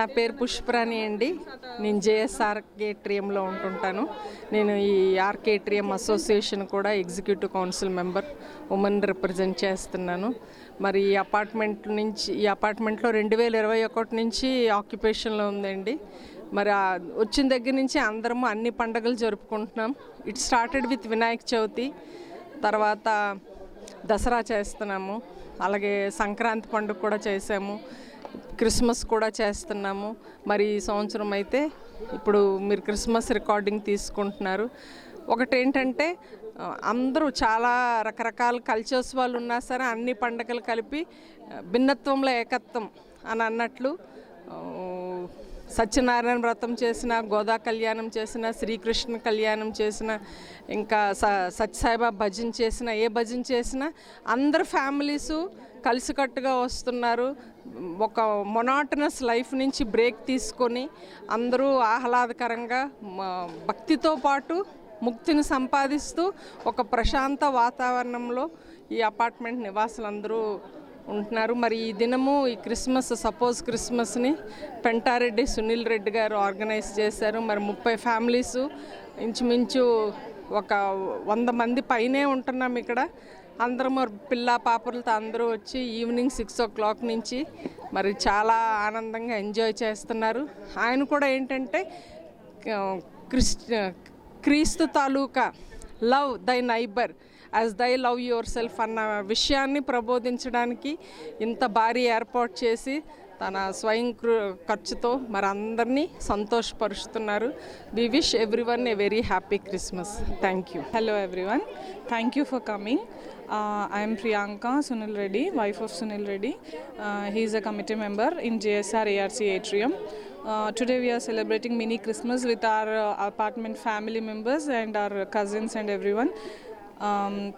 నా పేరు పుష్పరాణి అండి. నేను జేఎస్ఆర్ కేట్రియంలో ఉంటుంటాను. నేను ఈ ఆర్కేట్రియం అసోసియేషన్ కూడా executive council member, women represent చేస్తున్నాను. మరి ఈ అపార్ట్మెంట్లో 2021 నుంచి ఆక్యుపేషన్లో ఉందండి. మరి వచ్చిన దగ్గర నుంచి అందరము అన్ని పండుగలు జరుపుకుంటున్నాం. It started with Vinayaka Chavithi, తర్వాత దసరా చేస్తున్నాము, అలాగే సంక్రాంతి పండుగ కూడా చేసాము, క్రిస్మస్ కూడా చేస్తున్నాము. మరి ఈ సంవత్సరం అయితే ఇప్పుడు మీరు క్రిస్మస్ రికార్డింగ్ తీసుకుంటున్నారు. ఒకటేంటంటే అందరూ చాలా రకరకాల కల్చర్స్ వాళ్ళు ఉన్నా సరే అన్ని పండుగలు కలిపి భిన్నత్వంలో ఏకత్వం అని అన్నట్లు సత్యనారాయణ వ్రతం చేసిన, గోదా కళ్యాణం చేసిన, శ్రీకృష్ణ కళ్యాణం చేసిన, ఇంకా సత్యసాయిబాబా భజన చేసిన, ఏ భజన చేసినా అందరు ఫ్యామిలీసు కలిసికట్టుగా వస్తున్నారు. ఒక మొనాటనస్ లైఫ్ నుంచి బ్రేక్ తీసుకొని అందరూ ఆహ్లాదకరంగా భక్తితో పాటు ముక్తిని సంపాదిస్తూ ఒక ప్రశాంత వాతావరణంలో ఈ అపార్ట్మెంట్ నివాసులందరూ ఉంటున్నారు. మరి ఈ దినము ఈ క్రిస్మస్ని పెంటారెడ్డి సునీల్ రెడ్డి గారు ఆర్గనైజ్ చేశారు. మరి 30 ఫ్యామిలీసు, ఇంచుమించు ఒక 100 మంది పైనే ఉంటున్నాం ఇక్కడ. అందరం పిల్ల పాపలతో అందరూ వచ్చి ఈవినింగ్ 6 o'clock నుంచి మరి చాలా ఆనందంగా ఎంజాయ్ చేస్తున్నారు. ఆయన కూడా ఏంటంటే క్రీస్తు తాలూకా లవ్ దై నైబర్ యాజ్ దై లవ్ యువర్ సెల్ఫ్ అన్న విషయాన్ని ప్రబోధించడానికి ఇంత భారీ ఏర్పాటు చేసి తన స్వయం ఖర్చుతో మరి అందరినీ సంతోషపరుస్తున్నారు. We wish everyone a very happy Christmas. Thank you. Hello everyone, thank you for coming. I am Priyanka Sunil Reddy, wife of Sunil Reddy. He is a committee member in JSR ARC Atrium. Today we are celebrating mini Christmas with our apartment family members and our cousins and everyone.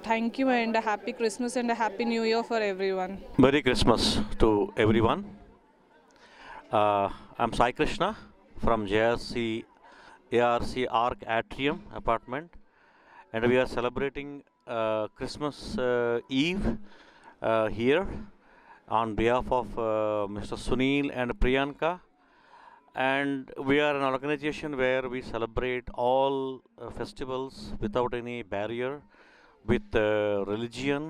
Thank you and a happy Christmas and a happy New Year for everyone. Merry Christmas to everyone. I'm Sai Krishna from JSC ARC Arc Atrium apartment, and we are celebrating Christmas Eve here on behalf of Mr. Sunil and Priyanka. And we are an organization where we celebrate all festivals without any barrier with religion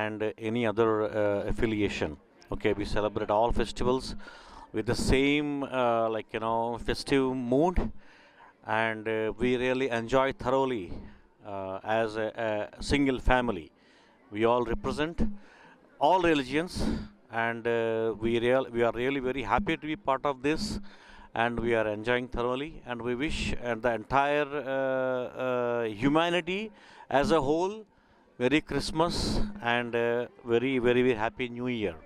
and any other affiliation. Okay, we celebrate all festivals with the same festive mood, and we really enjoy thoroughly as a single family. We all represent all religions, and we are really very happy to be part of this, and we are enjoying thoroughly, and we wish the entire humanity as a whole Merry Christmas and very, very, very happy New Year.